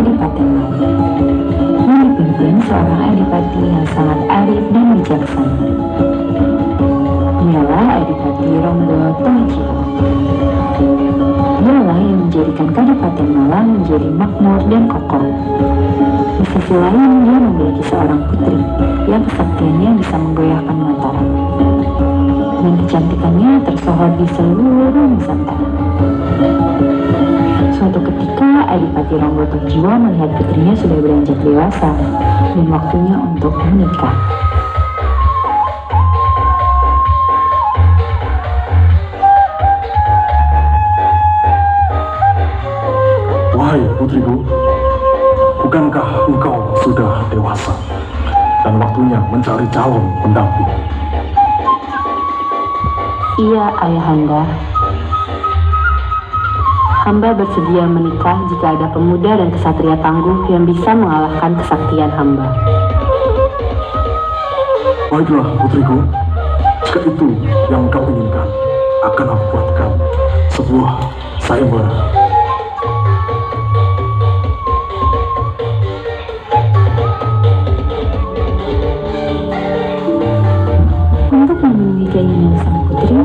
Kadipaten Malang, yang dipimpin seorang adipati yang sangat arif dan bijaksana. Dialah Adipati Ronggo Tongjiwo. Dialah yang menjadikan Kadipaten Malang menjadi makmur dan kokoh. Di sisi lain, dia memiliki seorang putri yang kesaktiannya bisa menggoyahkan Mataram, dan kecantikannya tersohor di seluruh Nusantara. Suatu ketika, Adipati Ronggo Tongjiwo melihat putrinya sudah beranjak dewasa dan waktunya untuk menikah. Wahai putriku, bukankah engkau sudah dewasa dan waktunya mencari calon pendamping? Iya, Ayahanda. Hamba bersedia menikah jika ada pemuda dan kesatria tangguh yang bisa mengalahkan kesaktian hamba. Baiklah putriku, jika itu yang kau inginkan, akan aku buatkan sebuah sayembara. Untuk memenuhi keinginan sang putri,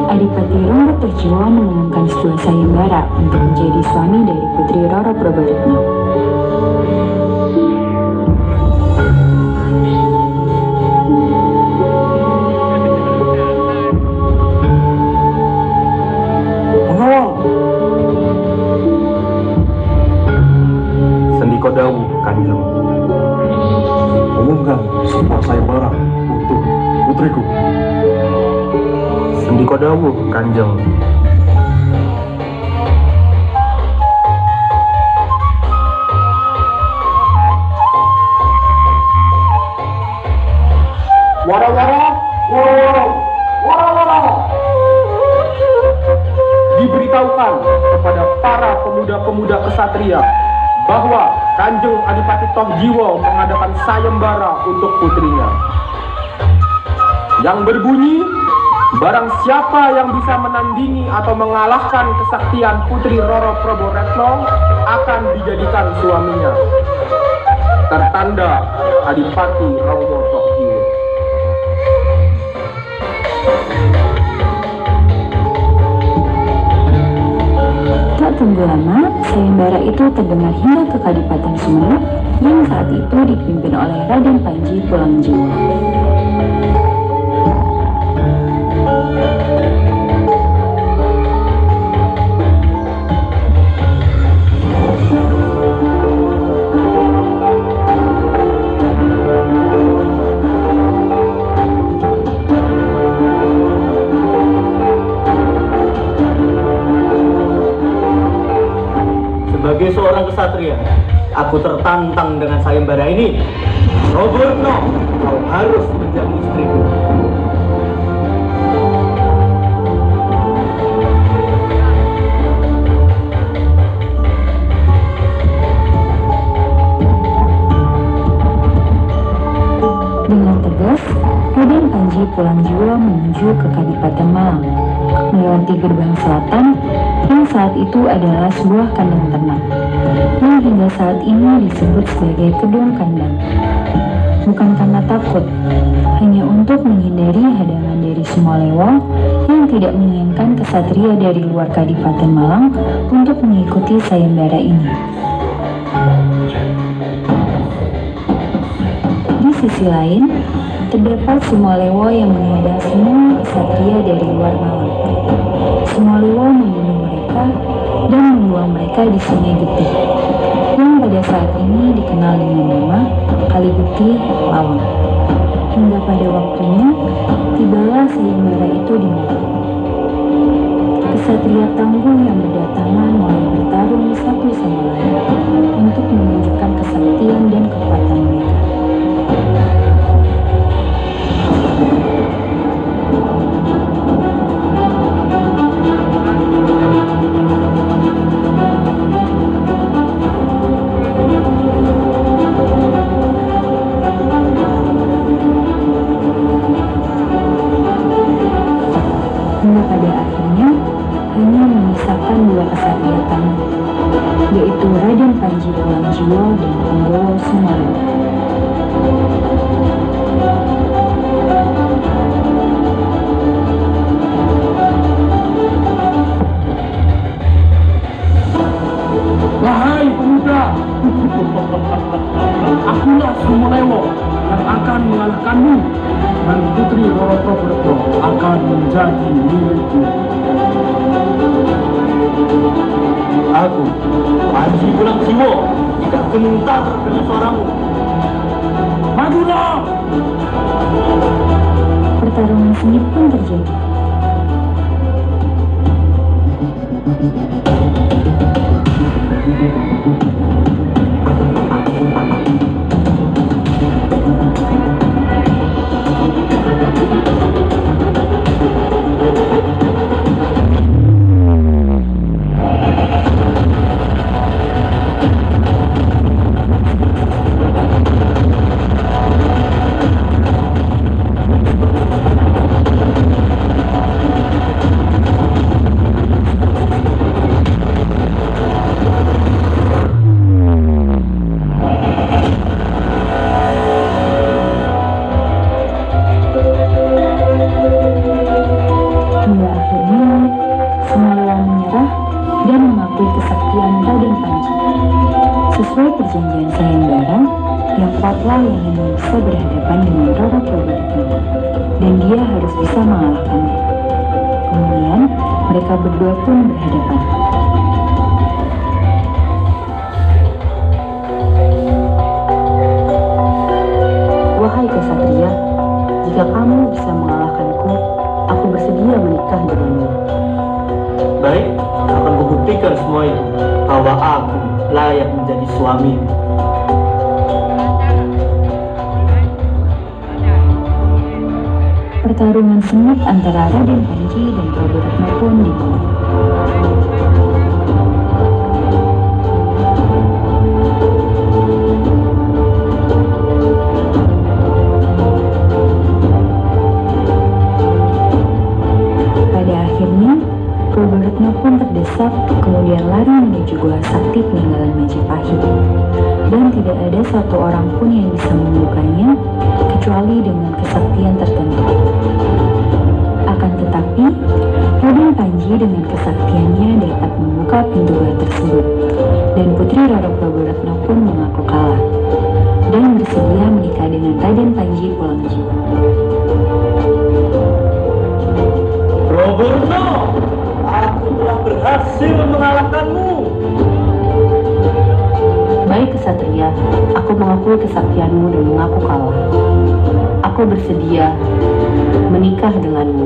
Adipati Ronggo Tongjiwo mengumumkan sebuah sayembara untuk menjadi suami dari Putri Roro Proboretno. Pengawal! Sendiko Dawu, Kanjeng. Umumkan sebuah sayembara untuk putriku. Sendiko Dawu, Kanjeng. Wara-wara! Diberitahukan kepada para pemuda-pemuda kesatria bahwa Kanjeng Adipati Tongjiwo mengadakan sayembara untuk putrinya, yang berbunyi, barang siapa yang bisa menandingi atau mengalahkan kesaktian Putri Roro Proboretno akan dijadikan suaminya. Tertanda Adipati Ronggo Tongjiwo. Tak tunggu lama, sayembara itu terdengar hingga ke Kadipaten Sumenep yang saat itu dipimpin oleh Raden Panji Pulangjiwo. Sebagai seorang kesatria, aku tertantang dengan sayembara ini. Proboretno, kau harus menjadi istriku. Dengan tegas, Raden Panji Pulangjiwo menuju ke Kadipaten Malang, melewati gerbang selatan yang saat itu adalah sebuah kandang ternak, yang hingga saat ini disebut sebagai Kedung Kandang. Bukan karena takut, hanya untuk menghindari hadangan dari Sumolewo yang tidak menginginkan kesatria dari luar Kadipaten Malang untuk mengikuti sayembara ini. Di sisi lain, terdapat Sumolewo yang menghadang semua kesatria dari luar Malang. Sumolewo membunuh mereka dan membuang mereka di Sungai Getih, yang pada saat ini dikenal dengan nama Kali Getih Lawang. Hingga pada waktunya, tibalah sayembara itu dimulai. Kesatria tangguh yang berdatangan mulai bertarung satu sama lain untuk menunjukkan kesaktian dan kekuatan mereka. Hingga pada akhirnya hanya menyisakan dua kesatria tangguh, yaitu Raden Panji Pulangjiwo dan Punggawa Sumarmo. Wahai pemuda, akulah Sumolewo yang akan mengalahkanmu, dan Putri Roro Proberto akan menjadi milikku. Aku, Panji Pulangjiwo, tidak gentar dengan suaramu. Majulah! Pertarungan sengit pun terjadi. Sesuai perjanjian sayembara, yang kuatlah yang hanya bisa berhadapan dengan Roro Proberto, dan dia harus bisa mengalahkannya. Kemudian, mereka berdua pun berhadapan. Wahai kesatria, jika kamu bisa mengalahkanku, aku bersedia menikah denganmu. Baik, akan kubuktikan semua itu, bahwa aku layak menjadi suami. Pertarungan sengit antara Raden Panji dan Proberto pun dimulai. Pada akhirnya, Proberto pun terdesak, kemudian lari menuju Gua Sakti peninggalan Majapahit. Dan tidak ada satu orang pun yang bisa membukanya, kecuali dengan kesaktian tertentu. Akan tetapi, Raden Panji dengan kesaktiannya dapat membuka pintu gua tersebut, dan Putri Roro Proberto pun mengaku kalah, dan bersedia menikah dengan Raden Panji Pulangjiwo. Proberto, aku telah berhasil mengalahkanmu. Baik kesatria, aku mengakui kesaktianmu dan mengaku kalah. Aku bersedia menikah denganmu.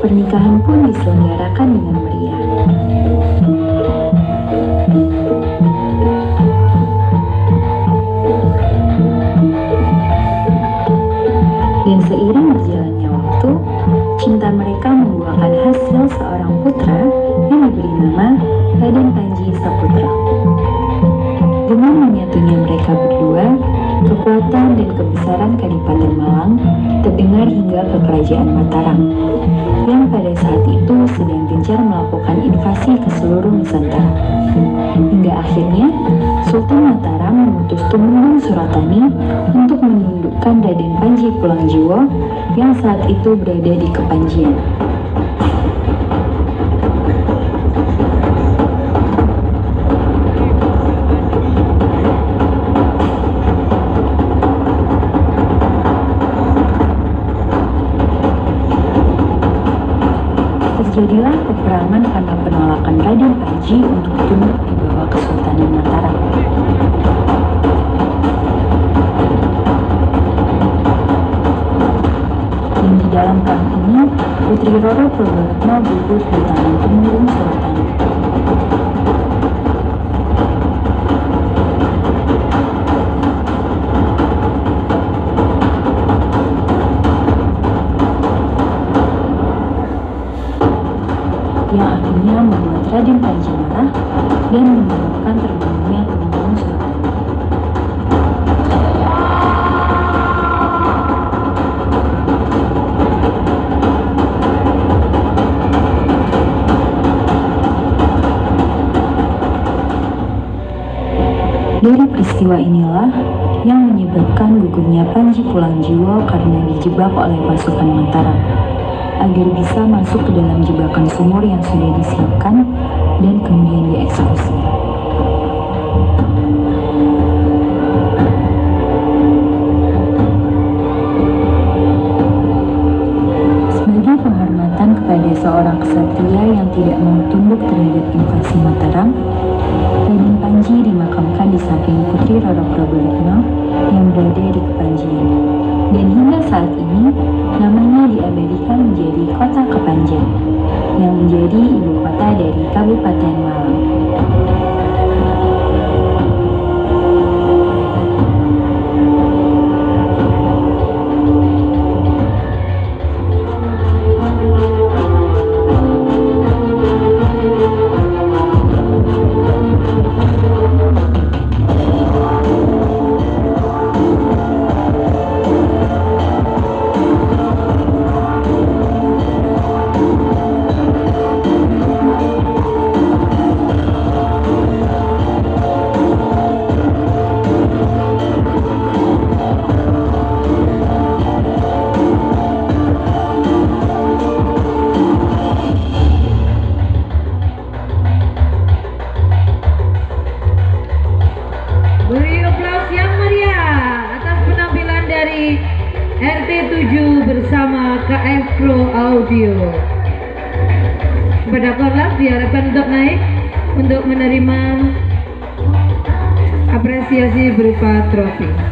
Pernikahan pun diselenggarakan dengan meriah. Dan seiring berjalannya waktu, cinta mereka membuahkan hasil seorang putra yang diberi nama Raden Panji Saputra. Dengan menyatunya mereka berdua, kekuatan dan kebesaran Kadipaten Malang terdengar hingga ke Kerajaan Mataram, yang pada saat itu sedang gencar melakukan invasi ke seluruh Nusantara. Hingga akhirnya, Sultan Mataram mengutus Tumenggung Suratani untuk menundukkan Raden Panji Pulangjiwo yang saat itu berada di Kepanjian. Terjadilah peperangan karena penolakan Raden Panji untuk tunduk di bawah Kesultanan Mataram. Dan di dalam perang ini, Putri Roro Proberto gugur di tangan Tumenggung Suratani. Yang akhirnya membuat Raden Panji marah dan menyebabkan terbunuhnya Tumenggung Suratani. Dari peristiwa inilah yang menyebabkan gugurnya Panji Pulangjiwo karena dijebak oleh pasukan Mataram agar bisa masuk ke dalam jebakan sumur yang sudah disiapkan dan kemudian dieksekusi. Sebagai penghormatan kepada seorang kesatria yang tidak mau tunduk terhadap invasi Mataram, Raden Panji dimakamkan di samping Putri Roro Prabowo yang berada di Kepanjen. Dan hingga saat ini, namanya diabadikan menjadi Kota Kepanjen, yang menjadi ibu kota dari Kabupaten Malang. Beri aplaus yang meriah atas penampilan dari RT7 bersama KF Pro Audio. Kepada korlap diharapkan untuk naik untuk menerima apresiasi berupa trofi.